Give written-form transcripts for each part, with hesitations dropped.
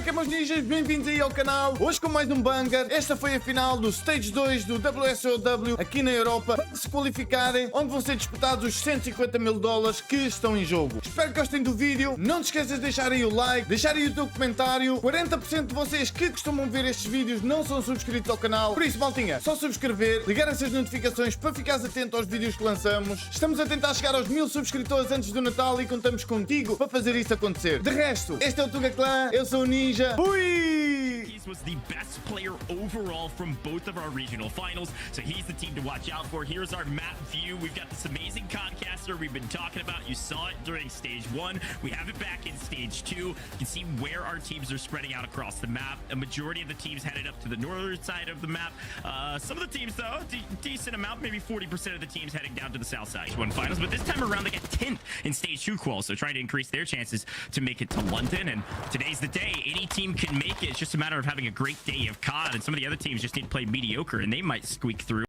é que é, meus ninjas? Bem-vindos aí ao canal. Hoje com mais um banger. Esta foi a final do Stage 2 do Wsow aqui na Europa, para se qualificarem, onde vão ser disputados os 150 mil dólares que estão em jogo. Espero que gostem do vídeo. Não te esqueças de deixar aí o like, deixar aí o teu comentário. 40% de vocês que costumam ver estes vídeos não são subscritos ao canal. Por isso, maltinha, só subscrever, ligar essas notificações para ficares atento aos vídeos que lançamos. Estamos a tentar chegar aos 1000 subscritores antes do Natal e contamos contigo para fazer isso acontecer. De resto, este é o Tugaclan, eu sou o Ninja. Fui! Was the best player overall from both of our regional finals, so he's the team to watch out for. Here's our map view. We've got this amazing concaster we've been talking about. You saw it during stage 1. We have it back in stage 2. You can see where our teams are spreading out across the map. A majority of the teams headed up to the northern side of the map. Some of the teams, though, decent amount, maybe 40% of the teams heading down to the south side. One finals, but this time around they got 10th in stage 2 qual, so trying to increase their chances to make it to London. And today's the day. Any team can make it. It's just a matter of having a great day of COD, and some of the other teams just need to play mediocre, and they might squeak through.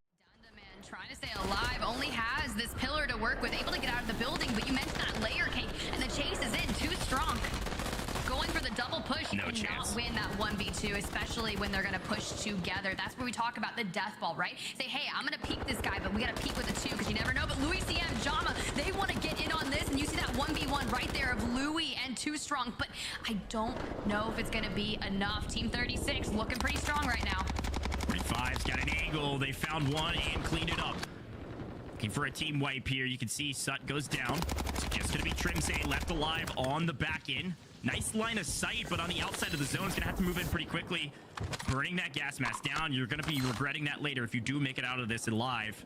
Man, trying to stay alive, only has this pillar to work with, able to get out of the building, but you mentioned that layer cake, and the chase is in, too strong. Going for the double push, No cannot chance. win that 1v2, especially when they're going to push together. That's where we talk about the death ball, right? Say, hey, I'm going to peek this guy, but we got to peek with a 2, because you never know. But Louis CM, Jama, they want to get in on this, and you see that 1v1 right there of Louis and Too Strong, but I don't know if it's going to be enough. Team 36 looking pretty strong right now. 35's got an angle. They found one and cleaned it up. Looking for a team wipe here. You can see Sut goes down. It's just going to be Trimsay left alive on the back end. Nice line of sight, but on the outside of the zone, it's going to have to move in pretty quickly. Burning that gas mask down. You're going to be regretting that later if you do make it out of this alive.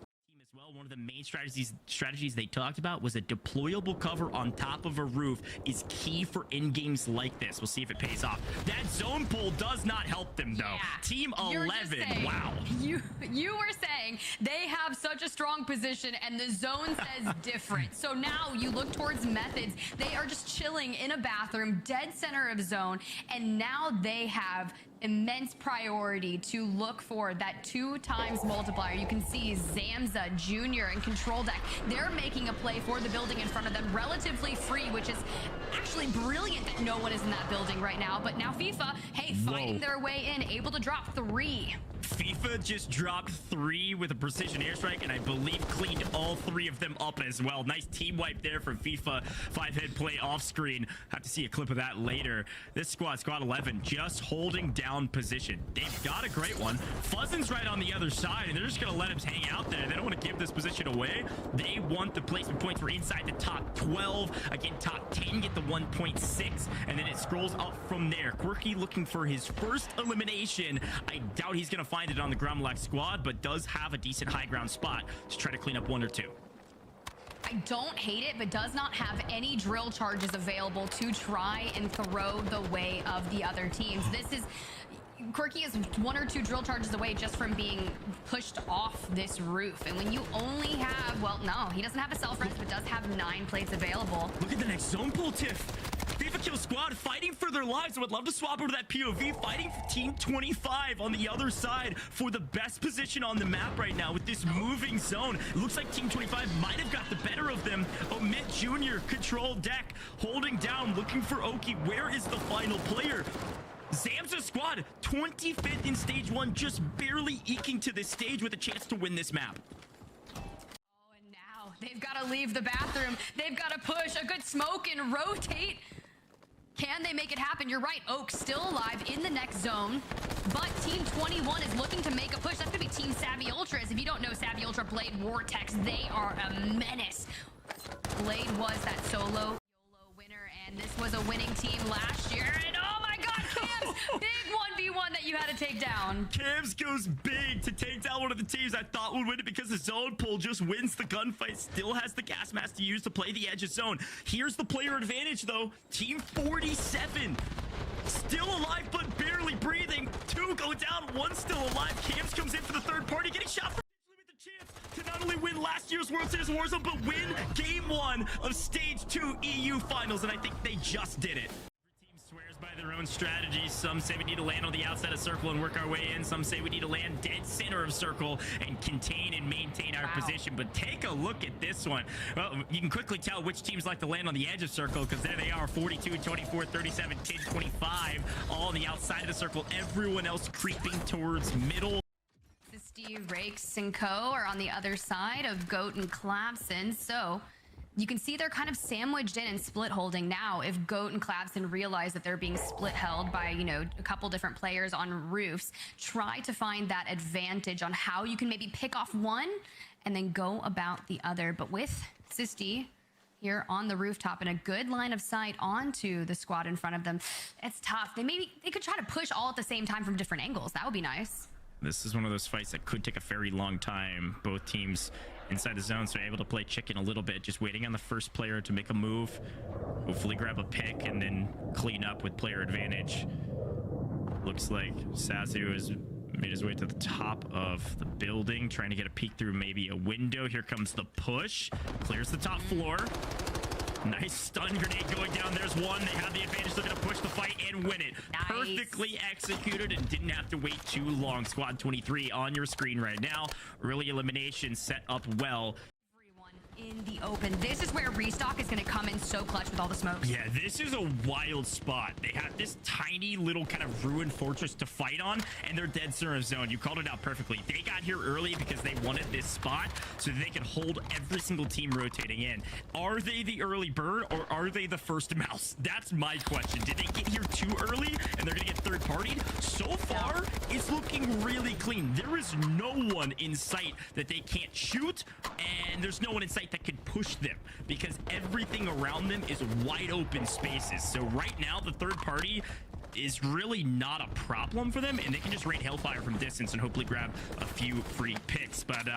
Well, one of the main strategies they talked about was a deployable cover on top of a roof is key for in games like this. We'll see if it pays off. That zone pull does not help them though. Yeah. Team 11, Saying, wow. You were saying they have such a strong position and the zone says different. So now you look towards methods. They are just chilling in a bathroom, dead center of zone, and now they have immense priority to look for that 2x multiplier. You can see Zamza Jr. and Control Deck. They're making a play for the building in front of them, relatively free, which is actually brilliant that no one is in that building right now. But now FIFA, hey, fighting their way in, able to drop 3. FIFA just dropped 3 with a precision airstrike, and I believe cleaned all 3 of them up as well. Nice team wipe there from FIFA. 5-head play off screen. Have to see a clip of that later. This squad 11, just holding down position. They've got a great one. Fuzzin's right on the other side, and they're just going to let him hang out there. They don't want to give this position away. They want the placement points for inside the top 12. Again, top 10 get the 1.6, and then it scrolls up from there. Quirky looking for his first elimination. I doubt he's going to find it on the Gromlech squad, but does have a decent high ground spot to try to clean up 1 or 2. I don't hate it, but does not have any drill charges available to try and throw the way of the other teams. This is... Quirky is 1 or 2 drill charges away just from being pushed off this roof. And when you only have... Well, no, he doesn't have a self-res, but does have 9 plates available. Look at the next zone pull, Tiff. FIFA Kill Squad fighting for their lives. I would love to swap over to that POV, fighting for Team 25 on the other side for the best position on the map right now with this moving zone. It looks like Team 25 might have got the better of them. Omit Jr. Control Deck holding down, looking for Oki. Where is the final player? Zamza squad 25th in stage 1, just barely eking to this stage with a chance to win this map. They've got to leave the bathroom. They've got to push a good smoke and rotate. Can they make it happen? You're right. Oak still alive in the next zone. But Team 21 is looking to make a push. That's going to be Team Savvy Ultras. If you don't know Savvy Ultra Blade Vortex, they are a menace. Blade was that solo YOLO winner, and this was a winning team last year. And oh my God, Cams! Big 1v1 that you had to take down. Cams goes big to take down one of the teams I thought would win it because the zone pull just wins the gunfight. Still has the gas mask to use to play the edge of zone. Here's the player advantage though. Team 47 still alive but barely breathing. 2 go down, 1 still alive. Cams comes in for the third party, getting shot for with the chance to not only win last year's World Series Warzone, but win game 1 of Stage 2 EU Finals, and I think they just did it. Every team swears by their own own strategies. Some say we need to land on the outside of circle and work our way in. Some say we need to land dead center of circle and contain and maintain our position. But take a look at this one. Well, you can quickly tell which teams like to land on the edge of circle, because there they are, 42, 24, 37, 10, 25, all on the outside of the circle. Everyone else creeping towards middle. Rakes and Co. are on the other side of Goat and Clapson, so you can see they're kind of sandwiched in and split holding now. If Goat and Clapson realize that they're being split held by, you know, a couple different players on roofs, try to find that advantage on how you can maybe pick off one and then go about the other. But with Sisti here on the rooftop and a good line of sight onto the squad in front of them, it's tough. They could try to push all at the same time from different angles. That would be nice. This is one of those fights that could take a very long time. Both teams inside the zone, so able to play chicken a little bit, just waiting on the first player to make a move, hopefully grab a pick, and then clean up with player advantage. Looks like Wsow has made his way to the top of the building, trying to get a peek through maybe a window. Here comes the push. Clears the top floor. Nice stun grenade going down. There's one. They have the advantage. They're going to push the fight and win it. Nice. Perfectly executed and didn't have to wait too long. Squad 23 on your screen right now. Early elimination set up well. In the open. This is where restock is going to come in so clutch with all the smokes. Yeah, this is a wild spot. They have this tiny little kind of ruined fortress to fight on, and they're dead center of zone. You called it out perfectly. They got here early because they wanted this spot so they could hold every single team rotating in. Are they the early bird, or are they the first mouse? That's my question. Did they get here too early and they're going to get third-partied? So far, it's looking really clean. There is no one in sight that they can't shoot, and there's no one in sight that could push them, because everything around them is wide open spaces. So right now the third party is really not a problem for them, and they can just rain hellfire from distance and hopefully grab a few free picks. But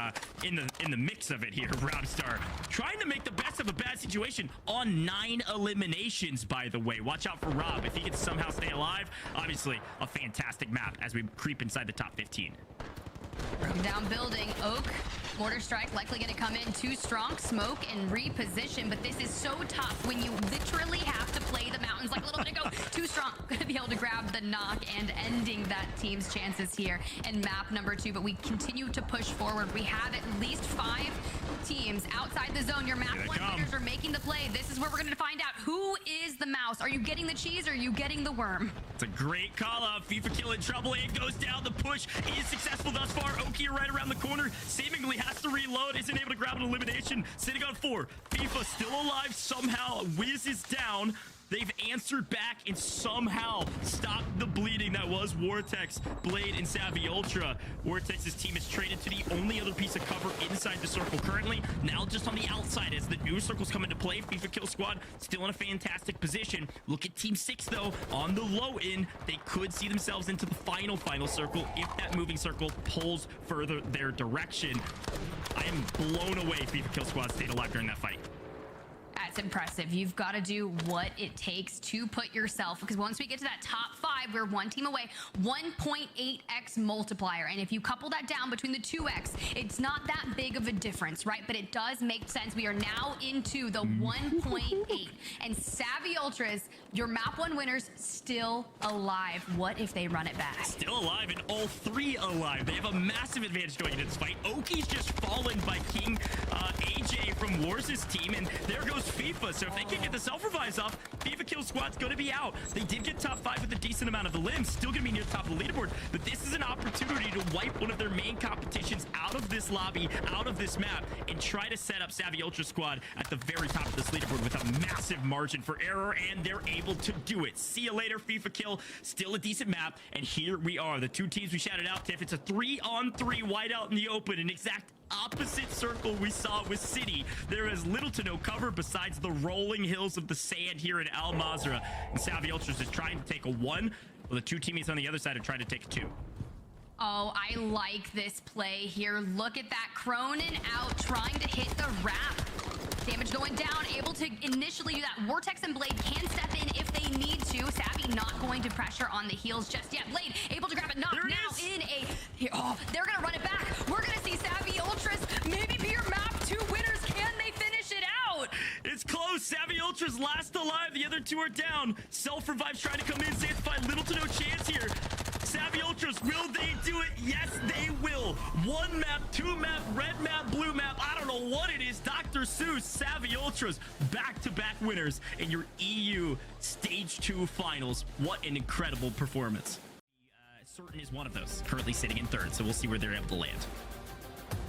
in the mix of it here, Robstar trying to make the best of a bad situation on 9 eliminations, by the way. Watch out for Rob if he can somehow stay alive. Obviously a fantastic map as we creep inside the top 15. Broken down building. Oak mortar strike likely going to come in too strong. Smoke and reposition, but this is so tough when you literally have to play the mountains like a little bit ago. Too strong. Going to be able to grab the knock and ending that team's chances here in map number 2. But we continue to push forward. We have at least 5 teams outside the zone. Your map 1 winners are making the play. This is where we're going to find out who is the mouse. Are you getting the cheese or are you getting the worm? It's a great call out. FIFA kill in trouble. It goes down. The push is successful thus far. Oki right around the corner. Seemingly has to reload. Isn't able to grab an elimination. Sitting on 4. FIFA still alive somehow. Wiz is down. They've answered back and somehow stopped the bleeding that was Vortex, Blade, and Savvy Ultra. Vortex's team is traded to the only other piece of cover inside the circle currently. Now just on the outside as the new circles come into play. FIFA Kill Squad still in a fantastic position. Look at Team 6 though. On the low end, they could see themselves into the final circle if that moving circle pulls further their direction. I am blown away FIFA Kill Squad stayed alive during that fight. That's impressive. You've got to do what it takes to put yourself, because once we get to that top 5, we're 1 team away. 1.8x multiplier, and if you couple that down between the 2x, it's not that big of a difference, right? But it does make sense. We are now into the 1.8, and Savvy Ultras, your map 1 winners, still alive. What if they run it back? Still alive, and all 3 alive. They have a massive advantage going into this fight. Oki's just fallen by King AJ from Wars' team, and there goes FIFA. So if they can get the self-revives off, FIFA Kill Squad's going to be out. They did get top 5 with a decent amount of the limbs, still going to be near the top of the leaderboard, but this is an opportunity to wipe one of their main competitions out of this lobby, out of this map, and try to set up Savvy Ultra Squad at the very top of this leaderboard with a massive margin for error, and they're able to do it. See you later, FIFA Kill. Still a decent map, and here we are. The 2 teams we shouted out, Tiff. It's a 3-on-3 wide out in the open, an exact opposite circle we saw with City. There is little to no cover besides the rolling hills of the sand here in Al Mazrah. And Savvy Ultras is trying to take a 1, while the 2 teammates on the other side are trying to take a 2. Oh, I like this play here. Look at that. Cronin out trying to hit the wrap. Damage going down, able to initially do that. Vortex and Blade can step in if they need to. Savvy not going to pressure on the heels just yet. Blade able to grab it. Knock now in a... Oh, they're going to run it back. We're going to see Savvy Ultras maybe be your map 2 winners. Can they finish it out? It's close. Savvy Ultras last alive. The other two are down. Self-revive's trying to come in. sente-te, little to no chance here. Savvy Ultras, will they do it? Yes, they will. One map, two map, red map, blue map. I don't know what it is. Dr. Seuss, Savvy Ultras, back-to-back winners in your EU Stage 2 finals. What an incredible performance. Certain is one of those, currently sitting in third, so we'll see where they're able to land.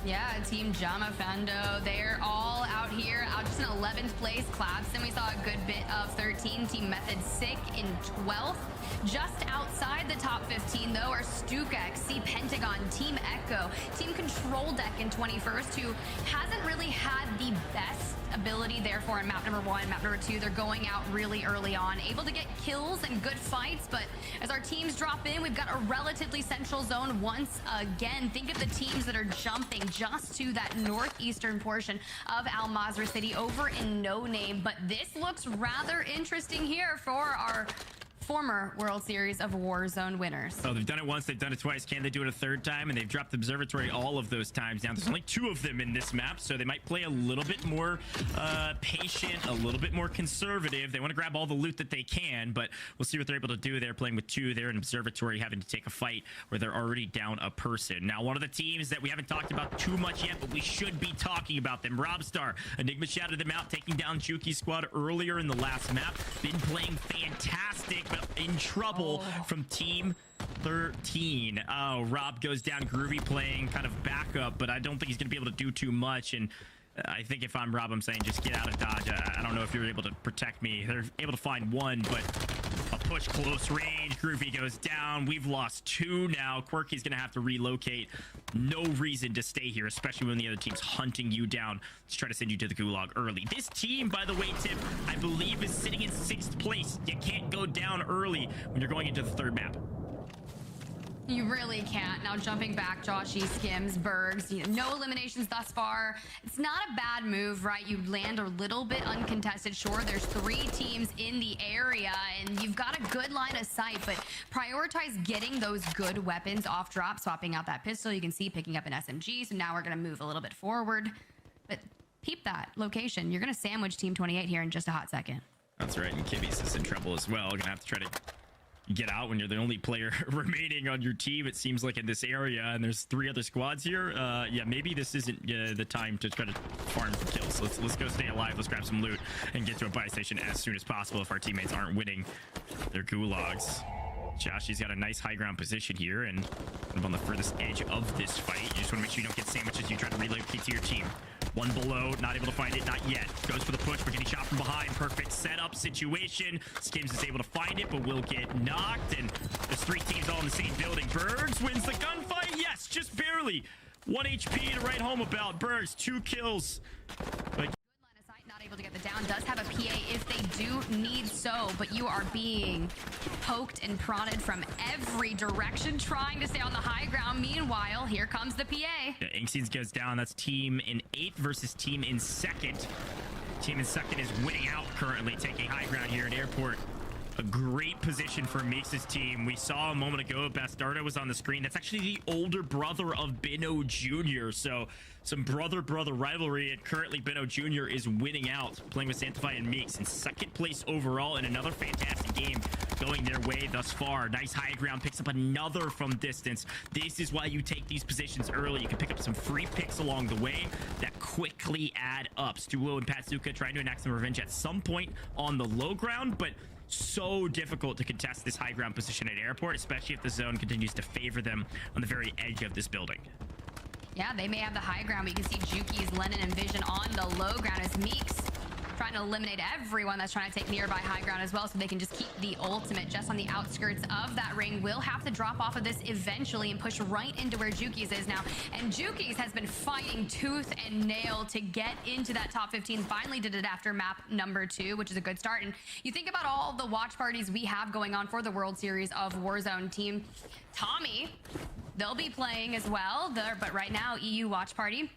Yeah, Team Jama Fando, they're all out here, out just in 11th place. Clabson, we saw a good bit of 13. Team Method Sick in 12th. Just outside the top 15, though, are Stukek, C Pentagon, Team Echo, Team Control Deck in 21st, who hasn't really had the best ability, therefore, in map number 1, map number 2, they're going out really early on, able to get kills and good fights, but as our teams drop in, we've got a relatively central zone once again. Think of the teams that are jumping just to that northeastern portion of Al Mazrah City over in No Name, but this looks rather interesting here for our former World Series of Warzone winners. Oh, they've done it once, they've done it twice. Can they do it a third time? And they've dropped the observatory all of those times. Now, there's only 2 of them in this map, so they might play a little bit more patient, a little bit more conservative. They want to grab all the loot that they can, but we'll see what they're able to do. They're playing with 2 there in observatory, having to take a fight where they're already down a person. Now, one of the teams that we haven't talked about too much yet, but we should be talking about them, Robstar. Enigma shouted them out, taking down Juki's squad earlier in the last map. Been playing fantastic, but in trouble from Team 13. Oh, Rob goes down. Groovy playing kind of backup, but I don't think he's going to be able to do too much. And I think if I'm Rob, I'm saying just get out of dodge. I don't know if you're able to protect me. They're able to find one, but a push close range. Groovy goes down. We've lost 2 now. Quirky's going to have to relocate. No reason to stay here, especially when the other team's hunting you down to try to send you to the gulag early. This team, by the way, Tim, I believe is sitting in 6th place. You can't go down early when you're going into the 3rd map. You really can't. Now jumping back, Joshy, Skims, Bergs, no eliminations thus far. It's not a bad move, right? You land a little bit uncontested. Sure, there's 3 teams in the area and you've got a good line of sight, but prioritize getting those good weapons off drop, swapping out that pistol. You can see picking up an SMG. So now we're going to move a little bit forward, but peep that location. You're going to sandwich Team 28 here in just a hot second. That's right. And Kibby's is in trouble as well. Gonna have to try to get out when you're the only player remaining on your team, it seems like, in this area, and there's 3 other squads here. Yeah, maybe this isn't the time to try to farm for kills. Let's go stay alive. Let's grab some loot and get to a buy station as soon as possible if our teammates aren't winning their gulags. Joshy's got a nice high ground position here and kind of on the furthest edge of this fight. You just want to make sure you don't get sandwiched as you try to relocate to your team. One below, not able to find it, not yet. Goes for the push, but getting shot from behind. Perfect setup situation. Skims is able to find it, but will get knocked. And there's 3 teams all in the same building. Bergs wins the gunfight. Yes, just barely. 1 HP to write home about. Bergs, 2 kills. But not able to get the down, does have a PA if they do need so, but you are being poked and prodded from every direction, trying to stay on the high ground. Meanwhile, here comes the PA. Yeah, Inkscenes goes down. That's team in 8th versus team in 2nd. Team in 2nd is winning out currently, taking high ground here at airport. A great position for Meeks' team. We saw a moment ago Bastardo was on the screen. That's actually the older brother of Beno Jr. So some brother-brother rivalry, and currently Beno Jr. is winning out, playing with sente-te and Meeks in 2nd place overall, in another fantastic game going their way thus far. Nice high ground, picks up another from distance. This is why you take these positions early. You can pick up some free picks along the way that quickly add up. Stuwo and Patsuka trying to enact some revenge at some point on the low ground, but so difficult to contest this high ground position at airport, especially if the zone continues to favor them on the very edge of this building. Yeah, they may have the high ground, but you can see Juki's, Lennon, and Vision on the low ground as Meeks trying to eliminate everyone that's trying to take nearby high ground as well, so they can just keep the ultimate just on the outskirts of that ring. Will have to drop off of this eventually and push right into where Juki's is now. And Juki's has been fighting tooth and nail to get into that top 15. Finally did it after map number 2, which is a good start. And you think about all the watch parties we have going on for the World Series of Warzone. Team Tommy, they'll be playing as well. But right now, EU watch party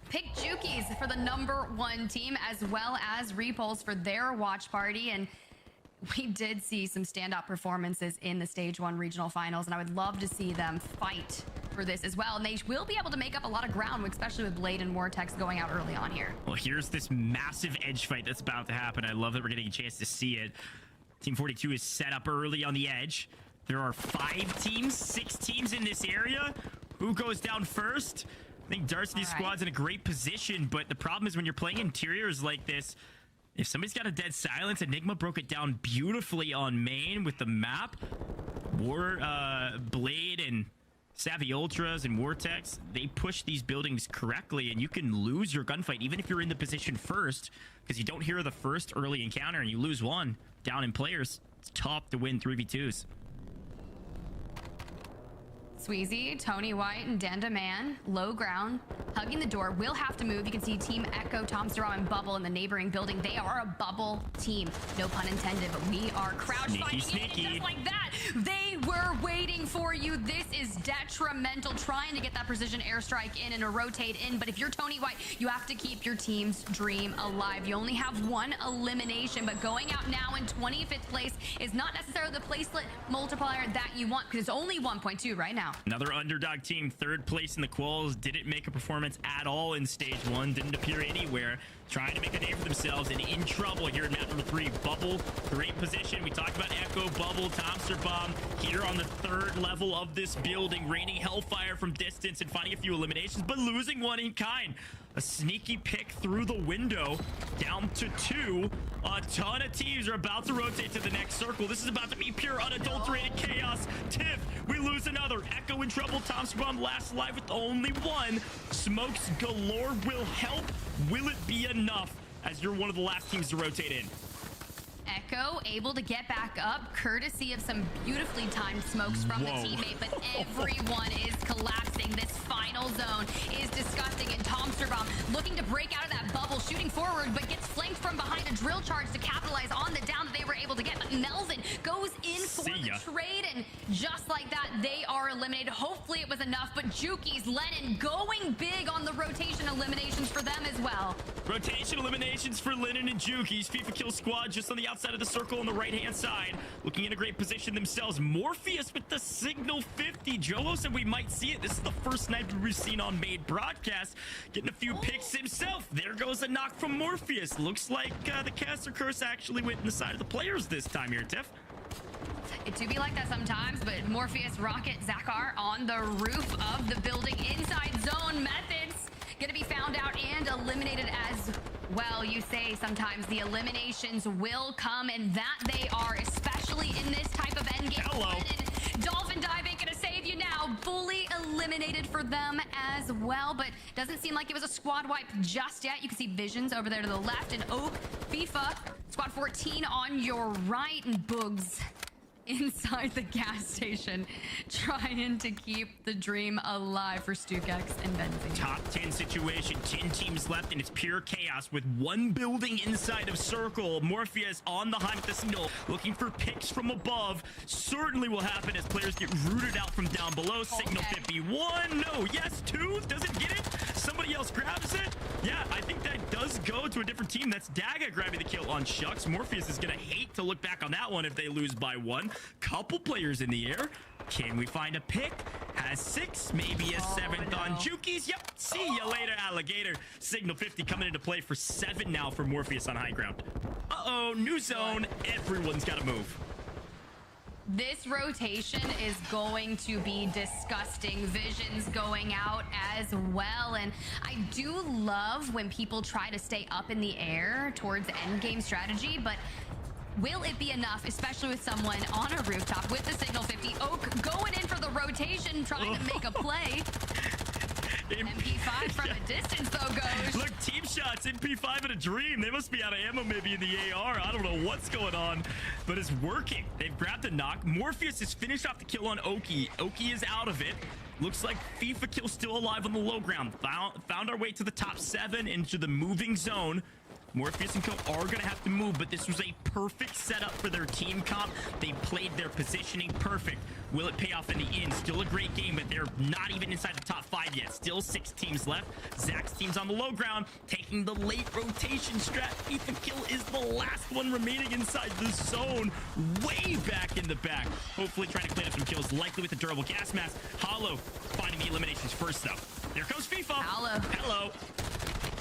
picked Juki's for the #1 team, as well as Repulse for their watch party. And we did see some standout performances in the stage 1 regional finals, and I would love to see them fight for this as well, and they will be able to make up a lot of ground, especially with Blade and Vortex going out early on here. Well, here's this massive edge fight that's about to happen. I love that we're getting a chance to see it. Team 42 is set up early on the edge. There are 6 teams in this area. Who goes down first? I think Darcy's squad's in a great position, but the problem is when you're playing interiors like this, if somebody's got a dead silence, Enigma broke it down beautifully on main with the map. Blade and Savvy Ultras and Vortex, they push these buildings correctly, and you can lose your gunfight even if you're in the position first, because you don't hear the first early encounter and you lose one down in players. It's tough to win 3v2s. Sweezy, Tony White, and Dandaman, low ground, hugging the door, will have to move. You can see Team Echo, Tomsterrom, and Bubble in the neighboring building. They are a bubble team. No pun intended, but we are crouch fighting in, and just like that, they were waiting for you. This is detrimental, trying to get that precision airstrike in and a rotate in, but if you're Tony White, you have to keep your team's dream alive. You only have one elimination, but going out now in 25th place is not necessarily the placelet multiplier that you want, because it's only 1.2 right now. Another underdog team, 3rd place in the quals, didn't make a performance at all in stage 1, didn't appear anywhere, trying to make a name for themselves and in trouble here in map number 3. Bubble, great position. We talked about Echo, Bubble, Tomsterrom here on the 3rd level of this building, raining hellfire from distance and finding a few eliminations, but losing one in kind. A sneaky pick through the window, down to 2. A ton of teams are about to rotate to the next circle. This is about to be pure unadulterated chaos. Tiff, we lose another. Echo in trouble. Tomsterrom last alive with only 1. Smokes galore will help. Will it be enough as you're one of the last teams to rotate in? Echo able to get back up courtesy of some beautifully timed smokes from the teammate, but everyone is collapsing. This final zone is disgusting, and Tomsterrom looking to break out of that bubble, shooting forward, but gets flanked from behind a drill charge to capitalize on the down that they were able to get. But Melvin goes in for the trade, and just like that, they are eliminated. Hopefully it was enough, but Juki's Lennon going big on the rotation eliminations for them as well. Rotation eliminations for Lennon and Juki's. FIFA kill squad just on the outside of the circle on the right-hand side, looking in a great position themselves. Morpheus with the signal 50. Jolo said we might see it. This is the first sniper we've seen on Made broadcast, getting a few picks himself. There goes a knock from Morpheus. Looks like the caster curse actually went in the side of the players this time here, Tiff. It do be like that sometimes, but Morpheus, Rocket, Zakar on the roof of the building. Inside zone methods gonna be found out and eliminated as well. You say sometimes the eliminations will come, and that they are, especially in this type of endgame. Hello. Dolphin Dive ain't gonna save you now. Fully eliminated for them as well, but doesn't seem like it was a squad wipe just yet. You can see Visions over there to the left, and Oak, FIFA, squad 14 on your right, and Boogs inside the gas station, trying to keep the dream alive for Stukex and Benzine. Top 10 situation, 10 teams left, and it's pure chaos with one building inside of circle. Morpheus on the hunt with the signal, looking for picks from above. Certainly will happen as players get rooted out from down below. Signal 51, no, yes, 2, doesn't get it. Somebody else grabs it. Yeah, I think that does go to a different team. That's Daga grabbing the kill on Shucks. Morpheus is gonna hate to look back on that one if they lose by 1. Couple players in the air. Can we find a pick? Has 6, maybe a 7th on Juki's. Yep, see ya later, alligator. Signal 50 coming into play for 7 now for Morpheus on high ground. Uh-oh, new zone. Everyone's got to move. This rotation is going to be disgusting. Visions going out as well. And I do love when people try to stay up in the air towards endgame strategy, but will it be enough, especially with someone on a rooftop with the signal 50? Oak going in for the rotation, trying to make a play. MP5 from a distance, though, goes. Look, team shots, MP5 in a dream. They must be out of ammo maybe in the AR. I don't know what's going on, but it's working. They've grabbed a knock. Morpheus has finished off the kill on Oki. Oki is out of it. Looks like FIFA kill still alive on the low ground. Found our way to the top 7 into the moving zone. Morpheus and Co are going to have to move, but this was a perfect setup for their team comp. They played their positioning perfect. Will it pay off in the end? Still a great game, but they're not even inside the top 5 yet. Still 6 teams left. Zach's team's on the low ground, taking the late rotation strat. FIFA Kill is the last one remaining inside the zone, way back in the back. Hopefully trying to clean up some kills, likely with the durable gas mask. Hollow finding the eliminations first, though. Here comes FIFA. Hello.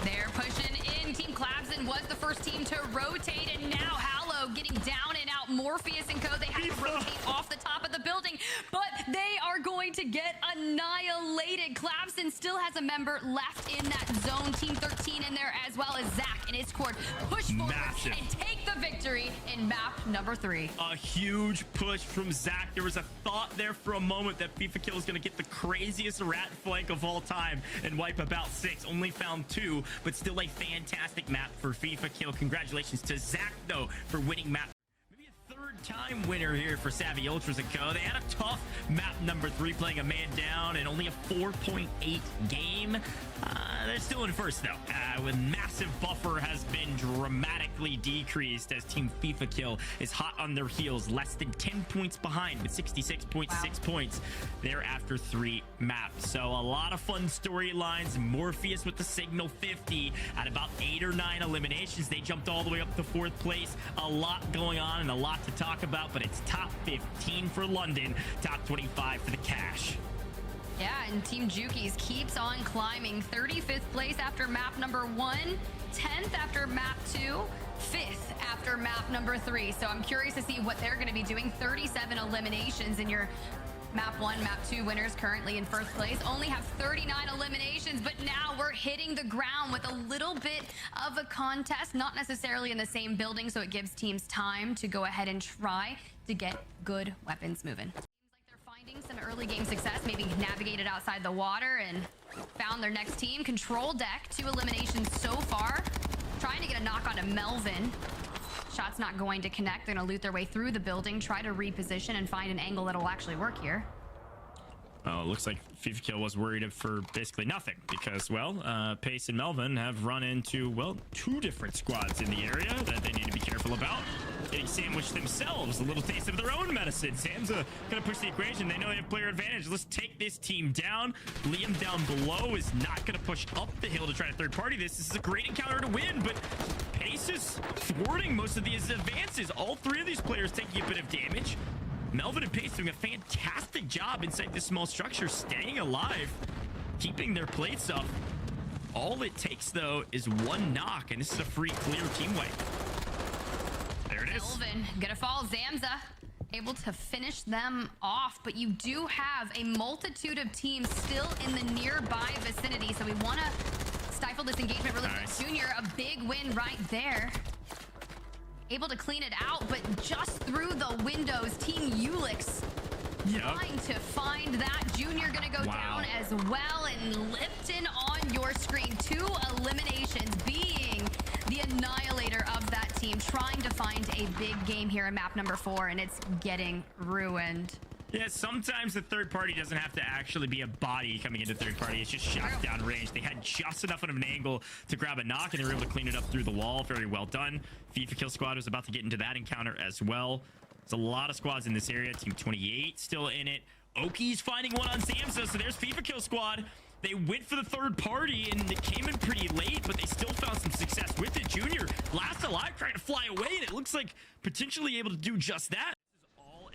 They're pushing in. Team Clabson was the first team to rotate, and now Hallow getting down and out. Morpheus and Co, they have to rotate off the top of the building, but they are going to get annihilated. Clabson still has a member left in that zone. Team 13 in there, as well as Zach and his squad push forward and take the victory in map number 3. A huge push from Zach. There was a thought there for a moment that FIFA Kill was going to get the craziest rat flank of all time and wipe about 6. Only found 2, but still a fantastic map for FIFA Kill. Congratulations to Zach, though, for winning map. Maybe a third-time winner here for Savvy Ultras and Co. They had a tough map number 3, playing a man down and only a 4.8 game. They're still in first, though, with massive buffer has been dramatically decreased as Team FIFA Kill is hot on their heels, less than 10 points behind with 66.6 points. They're after 3 maps. So a lot of fun storylines. Morpheus with the signal 50 at about 8 or 9 eliminations. They jumped all the way up to 4th place. A lot going on and a lot to talk about, but it's top 15 for London, top 25 for the cash. Yeah, and Team Jukies keeps on climbing. 35th place after map number 1, 10th after map 2, 5th after map number 3. So I'm curious to see what they're going to be doing. 37 eliminations in your map 1, map 2 winners currently in 1st place. Only have 39 eliminations, but now we're hitting the ground with a little bit of a contest. Not necessarily in the same building, so it gives teams time to go ahead and try to get good weapons moving. Some early game success, maybe navigated outside the water and found their next team. Control deck, 2 eliminations so far. Trying to get a knock onto Melvin. Shot's not going to connect. They're going to loot their way through the building, try to reposition and find an angle that'll actually work here. Oh, looks like FIFA Kill was worried for basically nothing because, well, Pace and Melvin have run into, well, 2 different squads in the area that they need to be careful about. Getting sandwiched themselves, a little taste of their own medicine. Sam's gonna push the equation. They know they have player advantage. Let's take this team down. Liam down below is not gonna push up the hill to try to third party this. This is a great encounter to win, but Pace is thwarting most of these advances. All 3 of these players taking a bit of damage. Melvin and Pace doing a fantastic job inside this small structure, staying alive, keeping their plates up. All it takes, though, is 1 knock, and this is a free clear team wipe. There it is. Melvin gonna fall. Zamza able to finish them off, but you do have a multitude of teams still in the nearby vicinity, so we want to stifle this engagement really quick. Junior, a big win right there. Able to clean it out, but just through the windows. Team Ulix trying to find that. Junior gonna go down as well, and Lipton on your screen. 2 eliminations, being the annihilator of that team, trying to find a big game here in map number 4, and it's getting ruined. Yeah, sometimes the third party doesn't have to actually be a body coming into third party. It's just shots down range. They had just enough of an angle to grab a knock, and they were able to clean it up through the wall. Very well done. FIFA Kill squad was about to get into that encounter as well. There's a lot of squads in this area. Team 28 still in it. Oki's finding one on Samsa, so there's FIFA Kill squad. They went for the third party, and it came in pretty late, but they still found some success with it. Junior, last alive, trying to fly away, and it looks like potentially able to do just that.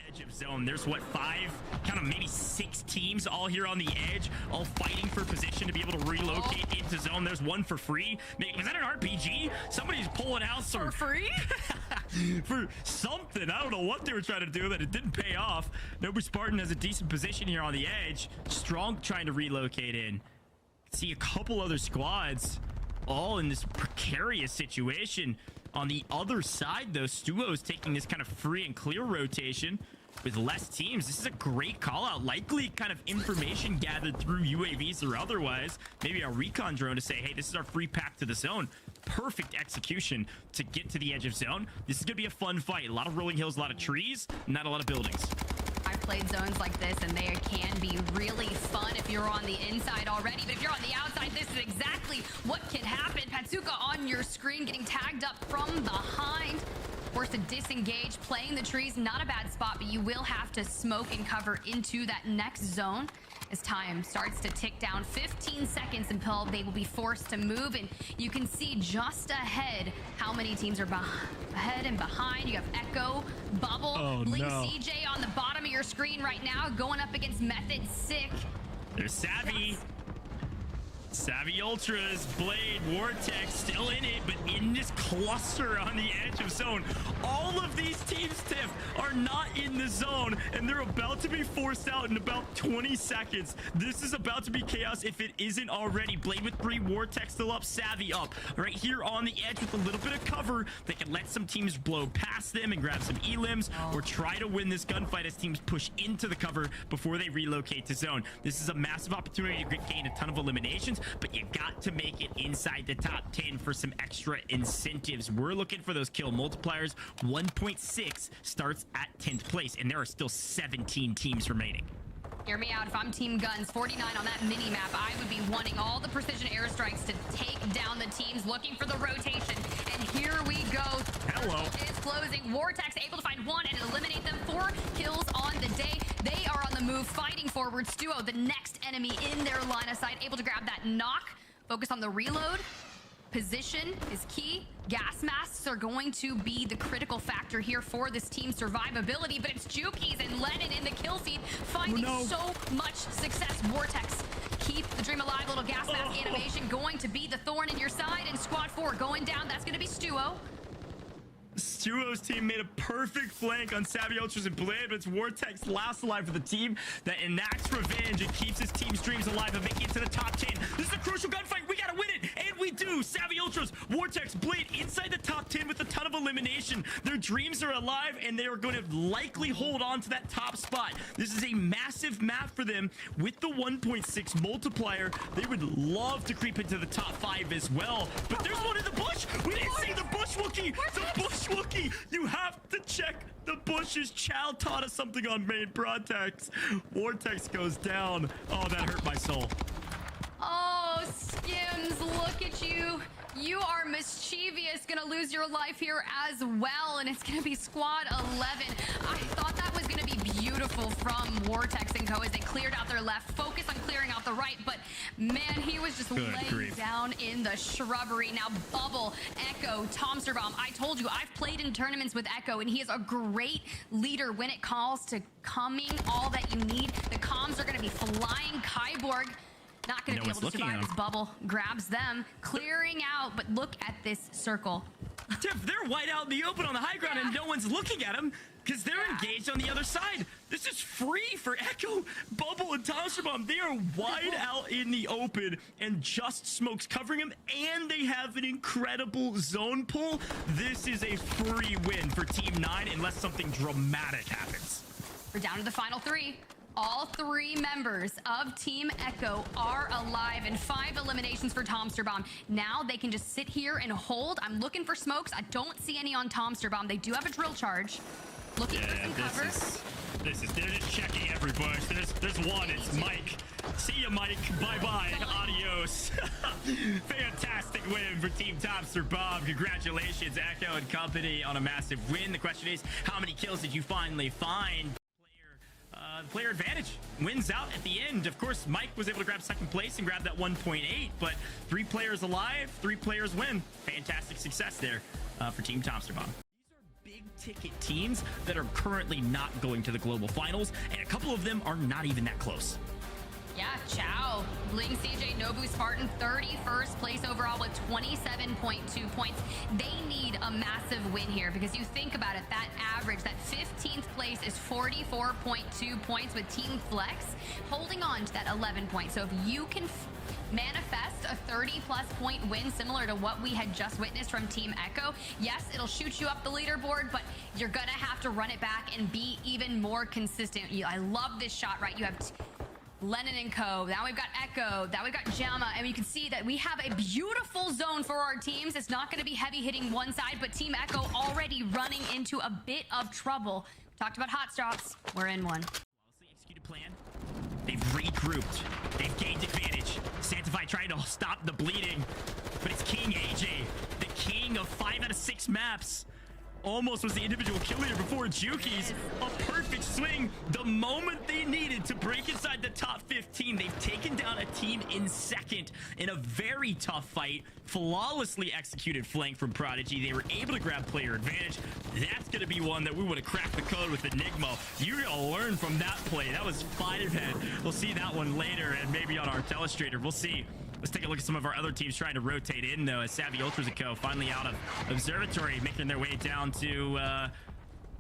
Edge of zone. There's what, 5, kind of maybe 6 teams all here on the edge, all fighting for position to be able to relocate into zone. There's one for free. Was that an RPG? Somebody's pulling out some for free for something. I don't know what they were trying to do, that it didn't pay off. Nobu Spartan has a decent position here on the edge. Strong trying to relocate in. See a couple other squads all in this precarious situation. On the other side, though, Stuo is taking this kind of free and clear rotation with less teams. This is a great call out, likely kind of information gathered through UAVs or otherwise, maybe a recon drone to say, hey, this is our free pack to the zone. Perfect execution to get to the edge of zone. This is gonna be a fun fight. A lot of rolling hills, a lot of trees, not a lot of buildings. I've played zones like this, and they can be really fun if you're on the inside already, but if you're on the outside, this is exactly what can happen. Patsuka on on your screen, getting tagged up from behind. Forced to disengage, playing the trees, not a bad spot, but you will have to smoke and cover into that next zone as time starts to tick down. 15 seconds until they will be forced to move, and you can see just ahead how many teams are ahead and behind. You have Echo, Bubble, Blink CJ on the bottom of your screen right now, going up against Method Sick. There's Savvy. Savvy Ultras, Blade, Vortex still in it, but in this cluster on the edge of zone. All of these teams, Tiff, are not in the zone, and they're about to be forced out in about 20 seconds. This is about to be chaos if it isn't already. Blade with 3, Vortex still up, Savvy up. Right here on the edge with a little bit of cover, they can let some teams blow past them and grab some elims, or try to win this gunfight as teams push into the cover before they relocate to zone. This is a massive opportunity to gain a ton of eliminations, but you got to make it inside the top 10 for some extra incentives. We're looking for those kill multipliers. 1.6 starts at 10th place, and there are still 17 teams remaining. Hear me out. If I'm Team Guns 49 on that mini map, I would be wanting all the precision airstrikes to take down the teams, looking for the rotation. And here we go. Hello. It's closing. Vortex able to find one and eliminate them. 4 kills on the day. They are on the move, fighting forward. Wsow, the next enemy in their line of sight, able to grab that knock. Focus on the reload. Position is key. Gas masks are going to be the critical factor here for this team's survivability, but it's Jukies and Lennon in the kill feed, finding so much success. Vortex, keep the dream alive. Little gas mask animation going to be the thorn in your side, and squad 4 going down. That's going to be Wsow. Wsow's team made a perfect flank on Savvy Ultras and Blade, but it's Vortex last alive for the team that enacts revenge and keeps his team's dreams alive and making it to the top 10. This is a crucial gunfight. We gotta win it, and we do. Savvy Ultras, Vortex, Blade inside the top 10 with a ton of elimination. Their dreams are alive, and they are going to likely hold on to that top spot. This is a massive map for them with the 1.6 multiplier. They would love to creep into the top 5 as well, but there's one in the bush. We didn't see the bush Wookie. The bush Wookie. You have to check the bushes. Chow taught us something on main broadcast. Vortex goes down. Oh, that hurt my soul. Oh, Skims, look at you. You are mischievous. Gonna lose your life here as well, and it's gonna be squad 11. I thought that was gonna be beautiful from Vortex and Co as they cleared out their left, focus on clearing out the right, but man, he was just laying down in the shrubbery. Now Bubble, Echo, Tomsterbaum. I told you, I've played in tournaments with Echo, and he is a great leader when it calls to coming all that you need. The comms are gonna be flying. Kyborg not going to be able to survive as Bubble grabs them, clearing out, but look at this circle. Tiff, they're wide out in the open on the high ground, and no one's looking at them because they're engaged on the other side. This is free for Echo, Bubble, and Tomsterbaum. They are wide out in the open, and just smokes covering them, and they have an incredible zone pull. This is a free win for Team 9 unless something dramatic happens. We're down to the final 3. All 3 members of Team Echo are alive, and 5 eliminations for Tomsterbaum. Now they can just sit here and hold. I'm looking for smokes. I don't see any on Tomsterbaum. They do have a drill charge. Looking for some cover. They're just checking every bush. There's one. It's Mike. See ya, Mike. Bye-bye. Adios. Fantastic win for Team Tomsterbaum. Congratulations, Echo and company, on a massive win. The question is, how many kills did you finally find? Player advantage wins out at the end. Of course, Mike was able to grab second place and grab that 1.8, but 3 players alive, 3 players win. Fantastic success there for Team Tomsterbaum. These are big ticket teams that are currently not going to the global finals, and a couple of them are not even that close. Yeah, Chow, Bling, CJ, Nobu, Spartan, 31st place overall with 27.2 points. They need a massive win here because you think about it, that average, that 15th place is 44.2 points with Team Flex holding on to that 11 points. So if you can manifest a 30-plus point win similar to what we had just witnessed from Team Echo, yes, it'll shoot you up the leaderboard, but you're gonna have to run it back and be even more consistent. I love this shot, right? You have Lennon and Co. Now we've got Echo. Now we've got Jamma. And you can see that we have a beautiful zone for our teams. It's not going to be heavy hitting one side, but Team Echo already running into a bit of trouble. We talked about hot stops. We're in one. Flawlessly executed plan. They've regrouped. They've gained advantage. Sanctify trying to stop the bleeding, but it's King AJ 6 maps. Almost was the individual kill leader before Juki's. A perfect swing the moment they needed to break inside the top 15. They've taken down a team in second in a very tough fight. Flawlessly executed flank from Prodigy. They were able to grab player advantage. That's going to be one that we would have cracked the code with Enigma. You're going to learn from that play. That was 5-head. We'll see that one later and maybe on our telestrator. We'll see. Let's take a look at some of our other teams trying to rotate in, though, as Savvy Ultras & Co. finally out of Observatory, making their way down to,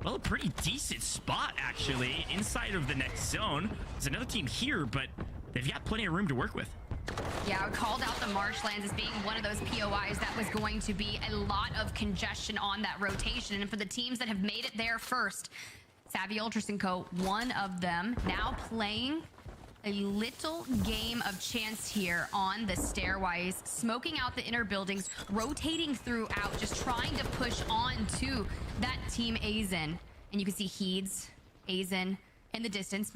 well, a pretty decent spot, actually, inside of the next zone. There's another team here, but they've got plenty of room to work with. Yeah, I called out the marshlands as being one of those POIs that was going to be a lot of congestion on that rotation. And for the teams that have made it there first, Savvy Ultras & Co., one of them, now playing a little game of chance here on the stairwise, smoking out the inner buildings, rotating throughout, just trying to push on to that team Azen. And you can see Heeds, Azen in the distance.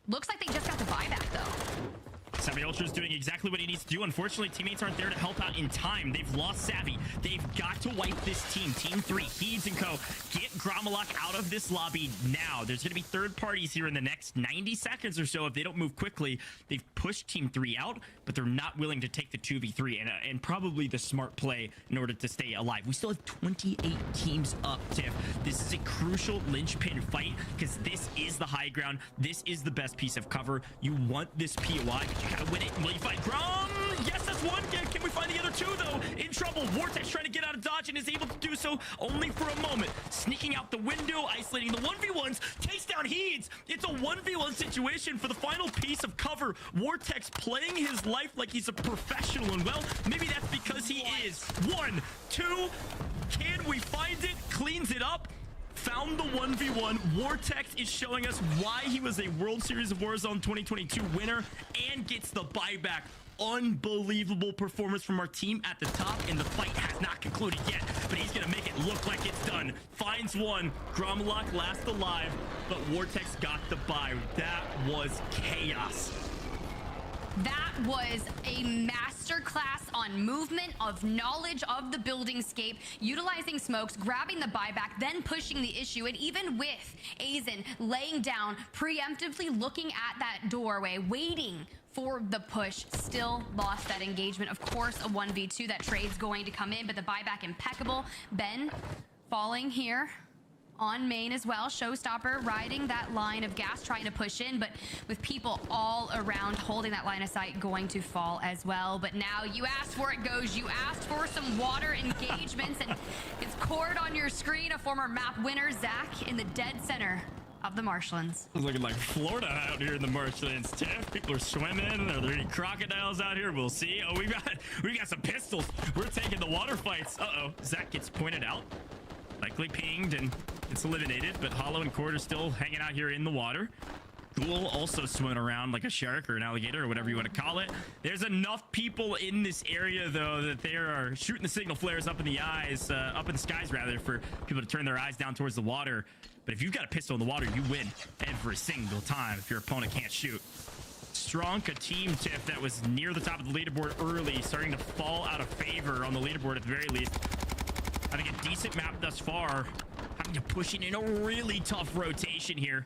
Looks like they just got the buyback though. Savvy Ultra is doing exactly what he needs to do. Unfortunately, teammates aren't there to help out in time. They've lost Savvy. They've got to wipe this team. Team 3, Heeds and Co. Get Gromalok out of this lobby now. There's going to be third parties here in the next 90 seconds or so if they don't move quickly. They've pushed Team 3 out, but they're not willing to take the 2v3 and probably the smart play in order to stay alive. We still have 28 teams up, Tiff. This is a crucial linchpin fight because this is the high ground. This is the best piece of cover. You want this POI, but you gotta win it. Will you find Grom? Yes, that's one. Can we find the other two, though? In trouble. Vortex trying to get out of dodge and is able to do so only for a moment. Sneaking out the window, isolating the 1v1s, takes down Heeds. It's a 1v1 situation for the final piece of cover. Vortex playing his life like he's a professional, and well, maybe that's because he is. 1, 2, can we find it? Cleans it up. Found the 1v1. Vortex is showing us why he was a World Series of Warzone 2022 winner and gets the buyback. Unbelievable performance from our team at the top, and the fight has not concluded yet, but he's gonna make it look like it's done. Finds one. Gromalok last alive, but Vortex got the buy. That was chaos. That was a masterclass on movement, of knowledge of the building scape, utilizing smokes, grabbing the buyback, then pushing the issue, and even with Azen laying down, preemptively looking at that doorway, waiting for the push, still lost that engagement. Of course, a 1v2, that trade's going to come in, but the buyback impeccable. Ben falling here on main as well. Showstopper riding that line of gas, trying to push in, but with people all around holding that line of sight, going to fall as well. But now you asked for it, goes. You asked for some water engagements, and it's cord on your screen. A former map winner, Zach, in the dead center of the marshlands. It's looking like Florida out here in the marshlands, Tiff. People are swimming. Are there any crocodiles out here? We'll see. Oh, we got some pistols. We're taking the water fights. Uh-oh. Zach gets pointed out. Likely pinged, and it's eliminated, but Hollow and Cord are still hanging out here in the water. Ghoul also swimming around like a shark or an alligator or whatever you want to call it. There's enough people in this area, though, that they are shooting the signal flares up in the eyes, up in the skies, rather, for people to turn their eyes down towards the water. But if you've got a pistol in the water, you win every single time if your opponent can't shoot. Strong, a team, Tiff, that was near the top of the leaderboard early, starting to fall out of favor on the leaderboard at the very least. Having a decent map thus far, having to push in a really tough rotation here.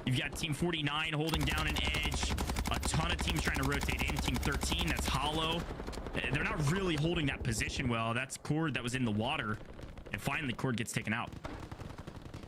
You've got Team 49 holding down an edge. A ton of teams trying to rotate in. Team 13, that's Hollow. They're not really holding that position well. That's Cord that was in the water. And finally, Cord gets taken out.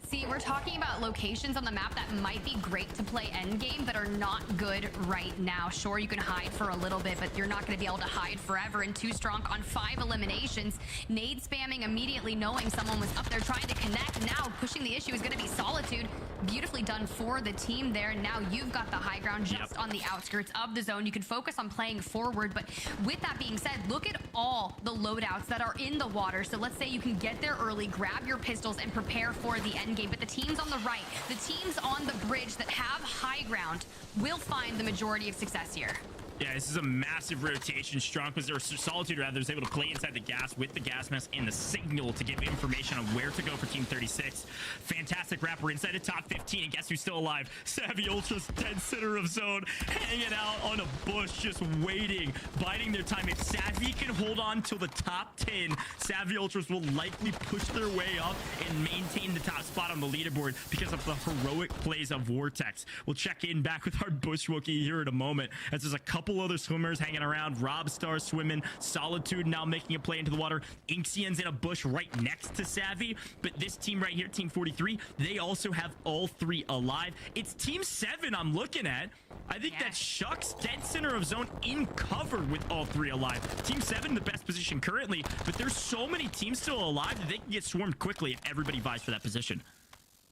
See, we're talking about locations on the map that might be great to play endgame, but are not good right now. Sure, you can hide for a little bit, but you're not going to be able to hide forever. And Too Strong on 5 eliminations. Nade spamming immediately, knowing someone was up there trying to connect. Now pushing the issue is going to be Solitude. Beautifully done for the team there. Now you've got the high ground just on the outskirts of the zone. You can focus on playing forward, but with that being said, look at all the loadouts that are in the water. So let's say you can get there early, grab your pistols, and prepare for the end game. But the teams on the right, the teams on the bridge that have high ground will find the majority of success here. Yeah, this is a massive rotation. Strong Solitude rather is able to play inside the gas with the gas mask and the signal to give information on where to go for Team 36. Fantastic wrap. We're inside the top 15, and guess who's still alive? Savvy Ultras, dead center of zone, hanging out on a bush, just waiting, biding their time. If Savvy can hold on till the top 10, Savvy Ultras will likely push their way up and maintain the top spot on the leaderboard because of the heroic plays of Vortex. We'll check in back with our Bushwookie here in a moment, as there's a couple other swimmers hanging around. Robstar swimming, Solitude now making a play into the water, Ixian's in a bush right next to Savvy. But this team right here, Team 43, they also have all three alive. It's Team 7 I'm looking at. I think that's Shucks, dead center of zone, in cover with all three alive. Team 7 the best position currently, but there's so many teams still alive that they can get swarmed quickly if everybody vies for that position.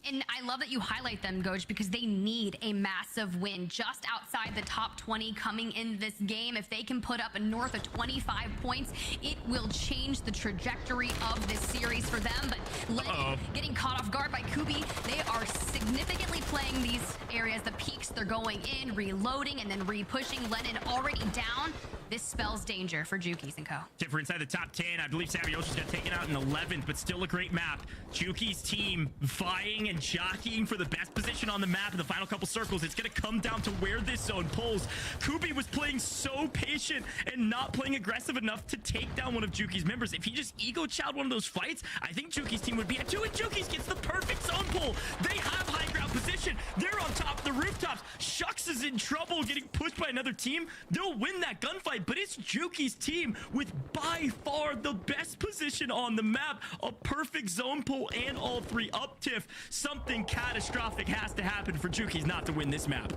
And I love that you highlight them, Goj, because they need a massive win just outside the top 20 coming in this game. If they can put up a north of 25 points, it will change the trajectory of this series for them. But Lennon getting caught off guard by Kubi, they are significantly playing these areas, the peaks. They're going in, reloading, and then re-pushing. Lennon already down. This spells danger for Jukies and co. Tiffer inside the top 10. I believe Savvy Ultras got taken out in 11th, but still a great map. Juki's team vying and jockeying for the best position on the map in the final couple circles. It's going to come down to where this zone pulls. Kubi was playing so patient and not playing aggressive enough to take down one of Juki's members. If he just ego-chowed one of those fights, I think Juki's team would be at 2, and Juki's gets the perfect zone pull. They have high ground position. They're on top of the rooftops. Shucks is in trouble getting pushed by another team. They'll win that gunfight, but it's Juki's team with by far the best position on the map. A perfect zone pull and all three up tiff. Something catastrophic has to happen for Juki's not to win this map.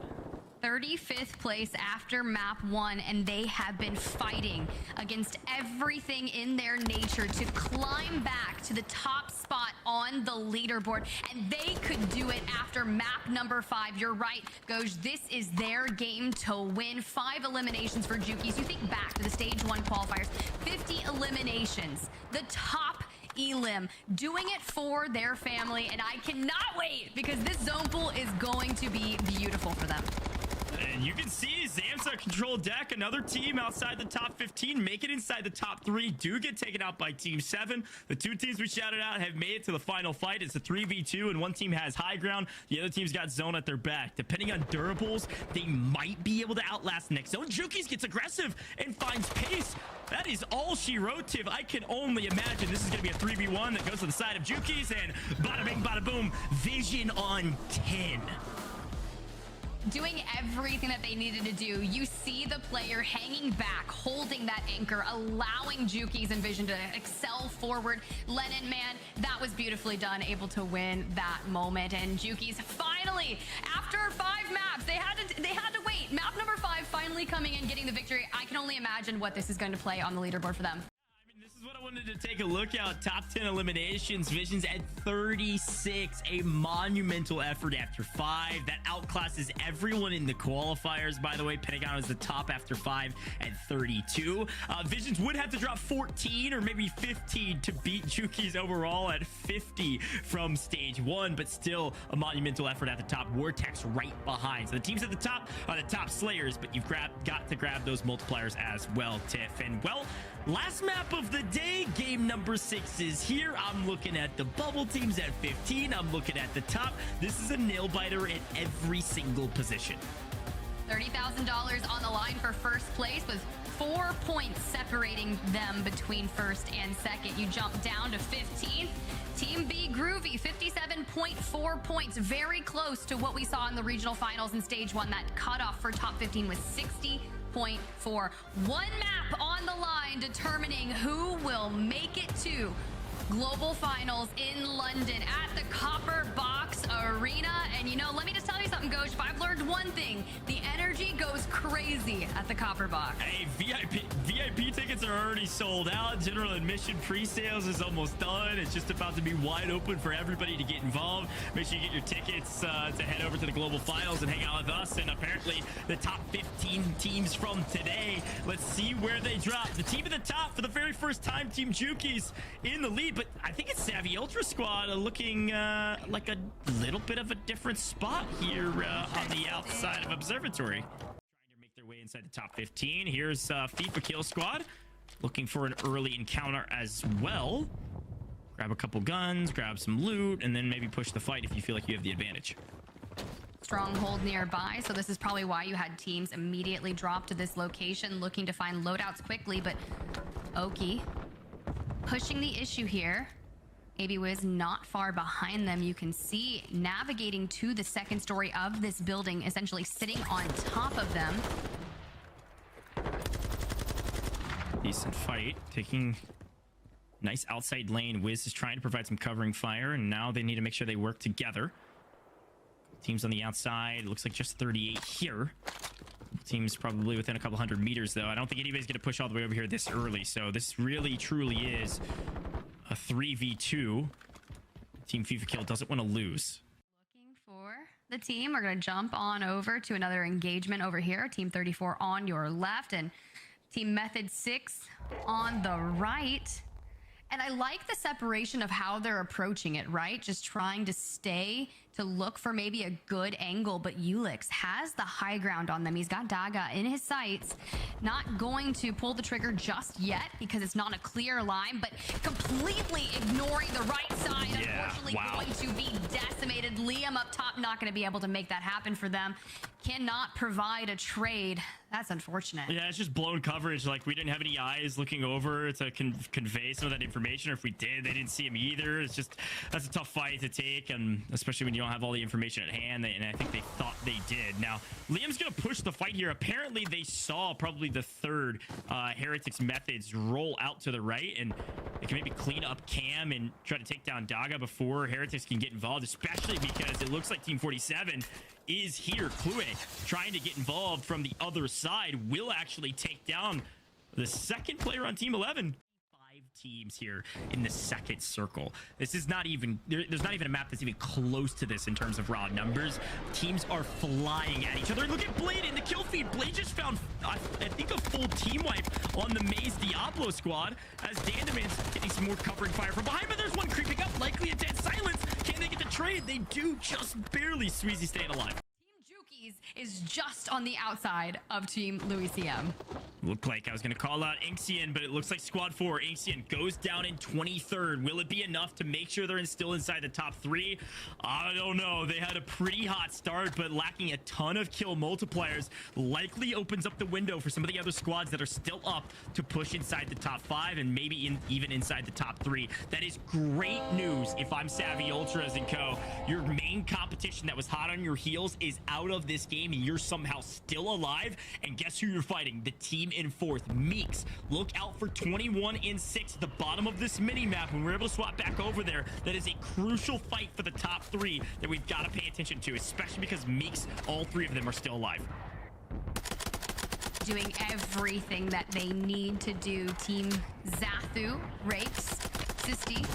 35th place after map 1, and they have been fighting against everything in their nature to climb back to the top spot on the leaderboard, and they could do it after map number 5. You're right, Goj, this is their game to win. 5 eliminations for Jukies. You think back to the stage 1 qualifiers, 50 eliminations, the top Elim doing it for their family, and I cannot wait because this zone pool is going to be beautiful for them. And you can see Zamsa control deck. Another team outside the top 15 make it inside the top 3 do get taken out by Team 7. The 2 teams we shouted out have made it to the final fight. It's a 3v2, and one team has high ground. The other team's got zone at their back. Depending on durables, they might be able to outlast the next zone. Juki's gets aggressive and finds pace. That is all she wrote, Tiv. I can only imagine this is going to be a 3v1 that goes to the side of Juki's, and bada bing, bada boom, vision on 10. Doing everything that they needed to do. You see the player hanging back, holding that anchor, allowing Juki's and Vision to excel forward. Lennon, man, that was beautifully done, able to win that moment. And Juki's finally, after 5 maps, they had to wait. Map number 5 finally coming in, getting the victory. I can only imagine what this is going to play on the leaderboard for them. This is what I wanted to take a look at. Top 10 eliminations. Vision's at 36. A monumental effort after 5. That outclasses everyone in the qualifiers, by the way. Pentagon is the top after 5 at 32. Visions would have to drop 14 or maybe 15 to beat Juki's overall at 50 from stage 1, but still a monumental effort at the top. Vortex right behind. So the teams at the top are the top slayers, but you've got to grab those multipliers as well, Tiff. And well, last map of the day, game number 6 is here. I'm looking at the bubble teams at 15. I'm looking at the top. This is a nail biter at every single position. $30,000 on the line for first place with 4 points separating them between first and second. You jump down to 15th. Team B Groovy, 57.4 points. Very close to what we saw in the regional finals in stage 1. That cutoff for top 15 was 60.4. 1 map on the line determining who will make it to global finals in London at the Copper Box Arena. And you know, let me just tell you something, Goj. If I've learned one thing, the energy goes crazy at the Copper Box. Hey, VIP tickets are already sold out. General admission pre-sales is almost done. It's just about to be wide open for everybody to get involved. Make sure you get your tickets to head over to the global finals and hang out with us. And apparently the top 15 teams from today. Let's see where they drop. The team at the top for the very first time, Team Juki's in the lead. But I think it's Savvy Ultra Squad looking like a little bit of a different spot here on the outside of Observatory. Trying to make their Way inside the top 15. Here's FIFA Kill Squad looking for an early encounter as well. Grab a couple guns, grab some loot, and then maybe push the fight if you feel like you have the advantage. Stronghold nearby, so this is probably why you had teams immediately drop to this location looking to find loadouts quickly, but Oki pushing the issue here. AB Wiz not far behind them. You can see navigating to the second story of this building, essentially sitting on top of them. Decent fight, taking nice outside lane. Wiz is trying to provide some covering fire, and now they need to make sure they work together. Teams on the outside, looks like just 38 here. Team's probably within a couple hundred meters, though. I don't think anybody's going to push all the way over here this early, so this really, truly is a 3v2. Team FIFA Kill doesn't want to lose. Looking for the team. We're going to jump on over to another engagement over here. Team 34 on your left and Team Method 6 on the right. And I like the separation of how they're approaching it, right? Just trying to stay to look for maybe a good angle, but Ulix has the high ground on them. He's got Daga in his sights, not going to pull the trigger just yet because it's not a clear line, but completely ignoring the right side. Yeah, Unfortunately, wow. going to be decimated. Liam up top, not going to be able to make that happen for them. Cannot provide a trade. That's unfortunate. Yeah, it's just blown coverage. Like, we didn't have any eyes looking over to convey some of that information, or if we did, they didn't see him either. It's just, that's a tough fight to take, and especially when you don't have all the information at hand, and I think they thought they did. Now, Liam's gonna push the fight here. Apparently, they saw probably the third Heretics Methods roll out to the right, and they can maybe clean up Cam and try to take down Daga before Heretics can get involved, especially because it looks like Team 47 is here. Clue trying to get involved from the other side will actually take down the second player on Team 11. 5 teams here in the second circle. This is not even, there's not even a map that's even close to this in terms of raw numbers. Teams are flying at each other. Look at Blade in the kill feed. Blade just found, I think, a full team wipe on the MAIS Diablo squad as Dandaman's getting some more covering fire from behind, but there's one creeping up, likely a dead silence. Can they get the trade? They do, just barely. Sweezy staying alive. Is just on the outside of Team Louis CM. Looked like I was going to call out Inxian, but it looks like Squad 4. Inxian goes down in 23rd. Will it be enough to make sure they're still inside the top 3? I don't know. They had a pretty hot start, but lacking a ton of kill multipliers likely opens up the window for some of the other squads that are still up to push inside the top 5 and maybe even inside the top 3. That is great news if I'm Savvy Ultras and co. Your main competition that was hot on your heels is out of this game, and you're somehow still alive. And guess who you're fighting? The team in 4th, Meeks. Look out for 21 in 6 at the bottom of this mini map. When we're able to swap back over there, that is a crucial fight for the top 3 that we've got to pay attention to, especially because Meeks, all 3 of them are still alive. Doing everything that they need to do. Team Zathu, Rakes, Sisti,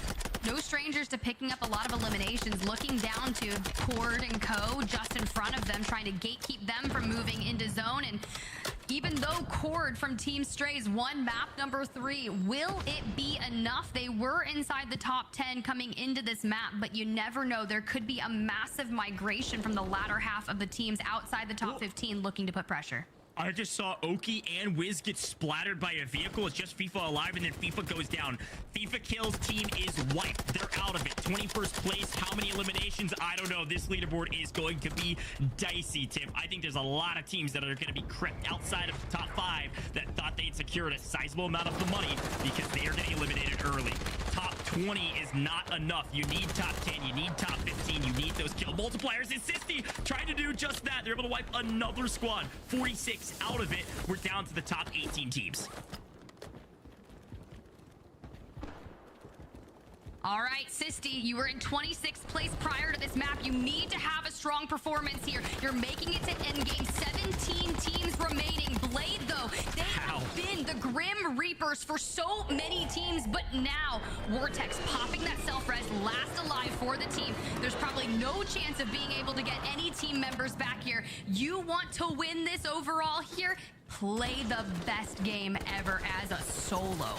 no strangers to picking up a lot of eliminations, looking down to Cord and Co. just in front of them, trying to gatekeep them from moving into zone. And even though Cord from Team Strays won map number 3, will it be enough? They were inside the top 10 coming into this map, but you never know. There could be a massive migration from the latter half of the teams outside the top 15 looking to put pressure. I just saw Oki and Wiz get splattered by a vehicle. It's just FIFA alive, and then FIFA goes down. FIFA Kills team is wiped. They're out of it. 21st place. How many eliminations? I don't know. This leaderboard is going to be dicey, Tiff. I think there's a lot of teams that are going to be crept outside of the top 5 that thought they'd secured a sizable amount of the money because they are getting eliminated early. Top 20 is not enough. You need top 10. You need top 15. You need those kill multipliers. And Sisti trying to do just that. They're able to wipe another squad. 46 out of it. We're down to the top 18 teams. All right, Sisti, you were in 26th place prior to this map. You need to have a strong performance here. You're making it to endgame. 17 teams remaining. Blade, though, they have been the Grim Reapers for so many teams, but now Vortex popping that self-res, last alive for the team. There's probably no chance of being able to get any team members back here. You want to win this overall here? Play the best game ever as a solo.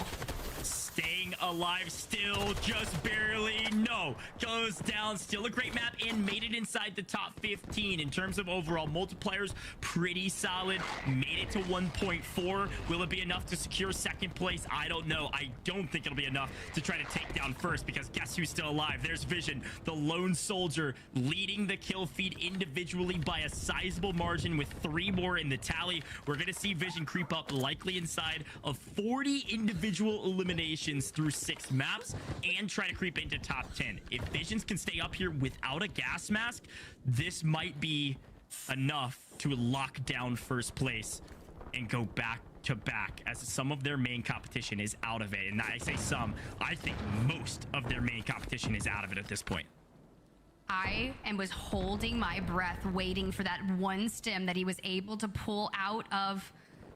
Staying alive still, just barely. No, goes down. Still a great map and made it inside the top 15. In terms of overall multipliers, pretty solid. Made it to 1.4. Will it be enough to secure second place? I don't know. I don't think it'll be enough to try to take down first, because guess who's still alive? There's Vision, the lone soldier, leading the kill feed individually by a sizable margin with 3 more in the tally. We're going to see Vision creep up likely inside of 40 individual eliminations through 6 maps and try to creep into top 10. If Visions can stay up here without a gas mask, this might be enough to lock down first place and go back to back, as some of their main competition is out of it. And I say some, I think most of their main competition is out of it at this point. I was holding my breath waiting for that one stim that he was able to pull out of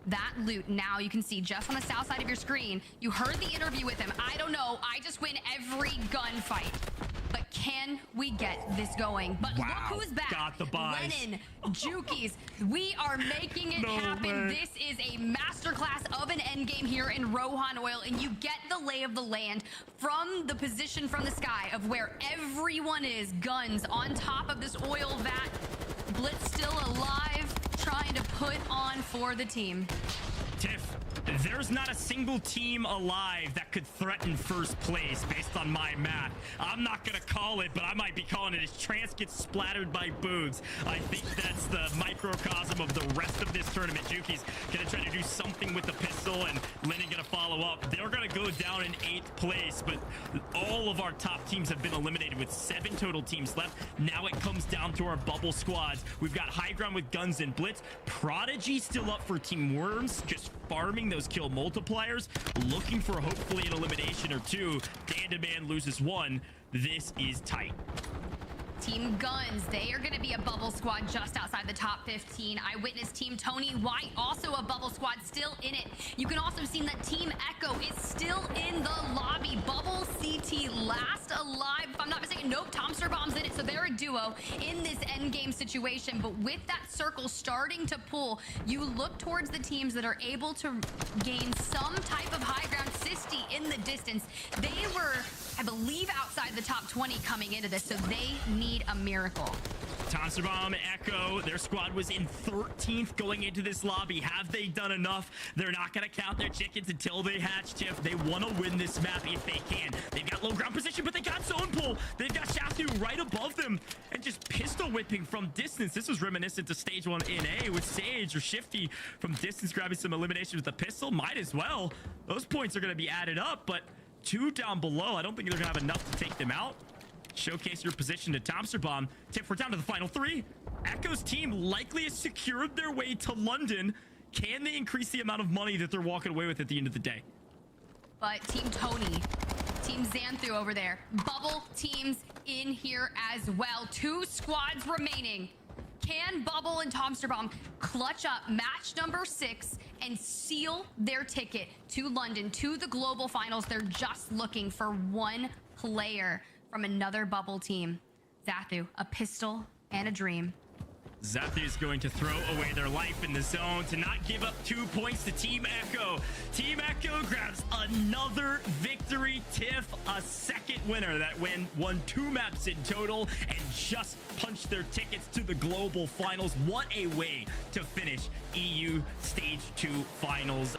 that loot. Now you can see just on the south side of your screen, you heard the interview with him. I don't know, I just win every gunfight. But can we get this going? But wow, look who's back. Got the buys. Lennon, Jukies, we are making it happen. Way. This is a masterclass of an endgame here in Rohan Oil, and you get the lay of the land from the position from the sky of where everyone is. Guns on top of this oil vat. Blitz still alive, trying to put on for the team. Tiff, there's not a single team alive that could threaten first place based on my math. I'm not gonna call it, but I might be calling it as Trance gets splattered by Boogs. I think that's the microcosm of the rest of this tournament. Juki's gonna try to do something with the pistol, and Lennon gonna follow up. They're gonna go down in 8th place, but all of our top teams have been eliminated with 7 total teams left. Now it comes down to our bubble squads. We've got High Ground with Guns and Blitz. Prodigy still up for Team Worms, just farming those kill multipliers, looking for hopefully an elimination or 2. Dan loses 1. This is tight. Team Guns, they are going to be a bubble squad just outside the top 15. Eyewitness Team Tony White, also a bubble squad, still in it. You can also see that Team Echo is still in the lobby. Bubble CT last alive, if I'm not mistaken. Nope, Tomsterbomb's in it, so they're a duo in this endgame situation. But with that circle starting to pull, you look towards the teams that are able to gain some type of high ground. Sisti in the distance. They were, I believe, outside the top 20 coming into this, so they need a miracle. Tomsterbomb, Echo, their squad was in 13th going into this lobby. Have they done enough? They're not going to count their chickens until they hatch, Tiff. They want to win this map if they can. They've got low ground position, but they got zone pull. They've got Shafu right above them and just pistol whipping from distance. This was reminiscent to stage 1 in A with Sage or Shifty from distance grabbing some elimination with the pistol. Might as well. Those points are going to be added up, but 2 down below. I don't think they're going to have enough to take them out. Showcase your position to Tomsterbomb. Tiff, we're down to the final 3. Echo's team likely has secured their way to London. Can they increase the amount of money that they're walking away with at the end of the day? But Team Tony, Team Xanthu over there, bubble teams in here as well. 2 squads remaining. Can Bubble and Tomsterbomb clutch up match number 6 and seal their ticket to London, to the global finals? They're just looking for 1 player from another bubble team. Xanthu, a pistol and a dream. Xanthu is going to throw away their life in the zone to not give up 2 points to Team Echo. Team Echo grabs another victory. Tiff, a second winner that won 2 maps in total and just punched their tickets to the global finals. What a way to finish EU Stage 2 finals.